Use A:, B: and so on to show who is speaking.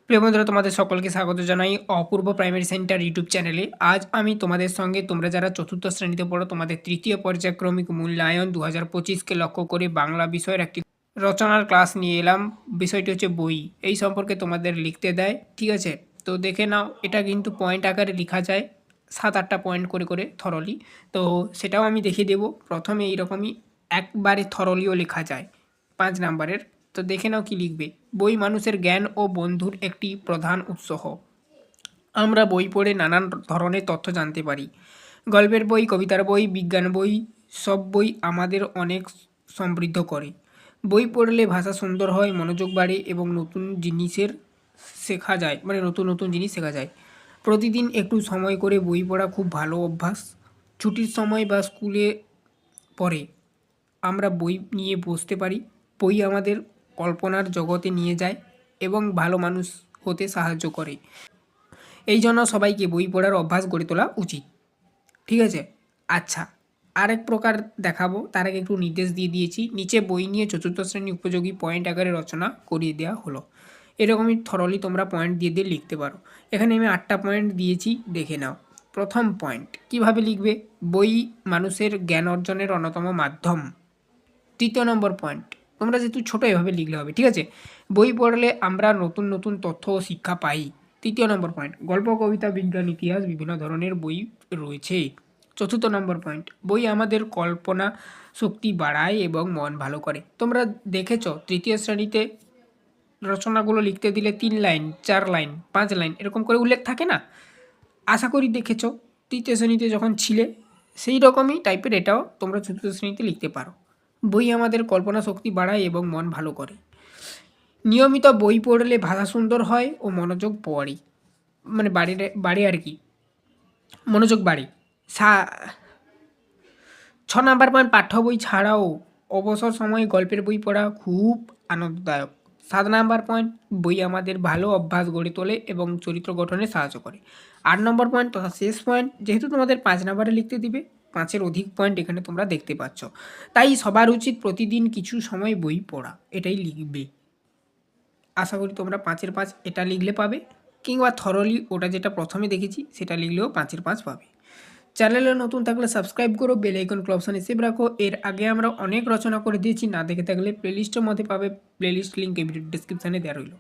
A: প্রিয় বন্ধুরা, তোমাদের সকলকে স্বাগত জানাই অপূর্ব প্রাইমারি সেন্টার ইউটিউব চ্যানেলে। আজ আমি তোমাদের সঙ্গে তোমরা যারা চতুর্থ শ্রেণীতে পড়ো তোমাদের তৃতীয় পর্যায়ক্রমিক মূল্যায়ন 2025কে লক্ষ্য করে বাংলা বিষয়ের একটি রচনার ক্লাস নিয়ে এলাম। বিষয়টি হচ্ছে বই। এই সম্পর্কে তোমাদের লিখতে দেয়, ঠিক আছে? তো দেখে নাও, এটা কিন্তু পয়েন্ট আকারে লেখা যায়, 7-8টা পয়েন্ট করে করে থরলি। তো সেটাও আমি দেখিয়ে দেবো। প্রথমে এইরকমই একবারে থরলিও লেখা যায় 5 নাম্বারের। তো দেখে নাও কি লিখবে। বই মানুষের জ্ঞান ও বন্ধুর একটি প্রধান উৎস। আমরা বই পড়ে নানান ধরনের তথ্য জানতে পারি। গল্পের বই, কবিতার বই, বিজ্ঞান বই, সব বই আমাদের অনেক সমৃদ্ধ করে। বই পড়লে ভাষা সুন্দর হয়, মনোযোগ বাড়ে এবং নতুন জিনিসের শেখা যায়, মানে নতুন নতুন জিনিস শেখা যায়। প্রতিদিন একটু সময় করে বই পড়া খুব ভালো অভ্যাস। ছুটির সময় বা স্কুলে পড়ে আমরা বই নিয়ে বসতে পারি। বই আমাদের কল্পনার জগতে নিয়ে যায় এবং ভালো মানুষ হতে সাহায্য করে। এই জন্য সবাইকে বই পড়ার অভ্যাস গড়ে তোলা উচিত, ঠিক আছে? আচ্ছা, আরেক প্রকার দেখাবো, তার আগে একটু নির্দেশ দিয়ে দিয়েছি। নিচে বই নিয়ে চতুর্থ শ্রেণী উপযোগী পয়েন্ট আকারে রচনা করিয়ে দেওয়া হলো। এরকমই থরলি তোমরা পয়েন্ট দিয়ে দিয়ে লিখতে পারো। এখানে আমি 8টা পয়েন্ট দিয়েছি, দেখে নাও। প্রথম পয়েন্ট, কিভাবে লিখবে? বই মানুষের জ্ঞান অর্জনের অন্যতম মাধ্যম। তৃতীয় নম্বর পয়েন্ট, তোমরা যেহেতু ছোটো এভাবে লিখলে হবে, ঠিক আছে? বই পড়লে আমরা নতুন নতুন তথ্য ও শিক্ষা পাই। তৃতীয় নম্বর পয়েন্ট, গল্প, কবিতা, বিজ্ঞান, ইতিহাস বিভিন্ন ধরনের বই রয়েছে। চতুর্থ নম্বর পয়েন্ট, বই আমাদের কল্পনা শক্তি বাড়ায় এবং মন ভালো করে। তোমরা দেখেছো তৃতীয় শ্রেণীতে রচনাগুলো লিখতে দিলে 3 লাইন, 4 লাইন, 5 লাইন এরকম করে উল্লেখ থাকে না? আশা করি দেখেছো তৃতীয় শ্রেণীতে যখন ছিলে। সেই রকমই টাইপের এটাও তোমরা চতুর্থ শ্রেণীতে লিখতে পারো। বই আমাদের কল্পনা শক্তি বাড়ায় এবং মন ভালো করে। নিয়মিত বই পড়লে ভাষা সুন্দর হয় ও মনোযোগ বাড়ে, মানে বাড়ে আর কি, মনোযোগ বাড়ে। 6 নাম্বার পয়েন্ট, পাঠ্য বই ছাড়াও অবসর সময়ে গল্পের বই পড়া খুব আনন্দদায়ক। 7 নাম্বার পয়েন্ট, বই আমাদের ভালো অভ্যাস গড়ে তোলে এবং চরিত্র গঠনে সাহায্য করে। 8 নম্বর পয়েন্ট তথা শেষ পয়েন্ট, যেহেতু তোমাদের 5 নাম্বারে লিখতে দিবে, 5-এর অধিক পয়েন্ট এখানে তোমরা দেখতে পাচ্ছ। তাই সবার উচিত প্রতিদিন কিছু সময় বই পড়া, এটাই লিখবে। আশা করি তোমরা 5-এর 5 এটা লিখলে পাবে, কিংবা থরলি ওটা যেটা প্রথমে দেখেছি সেটা লিখলেও 5-এর 5 পাবে। চ্যানেলে নতুন থাকলে সাবস্ক্রাইব করো, বেল আইকন অপশানে সেভ রাখো। এর আগে আমরা অনেক রচনা করে দিয়েছি, না দেখে থাকলে প্লেলিস্টের মধ্যে পাবে। প্লেলিস্ট লিঙ্ক এই ভিডিও ডিসক্রিপশানে দেওয়া রইল।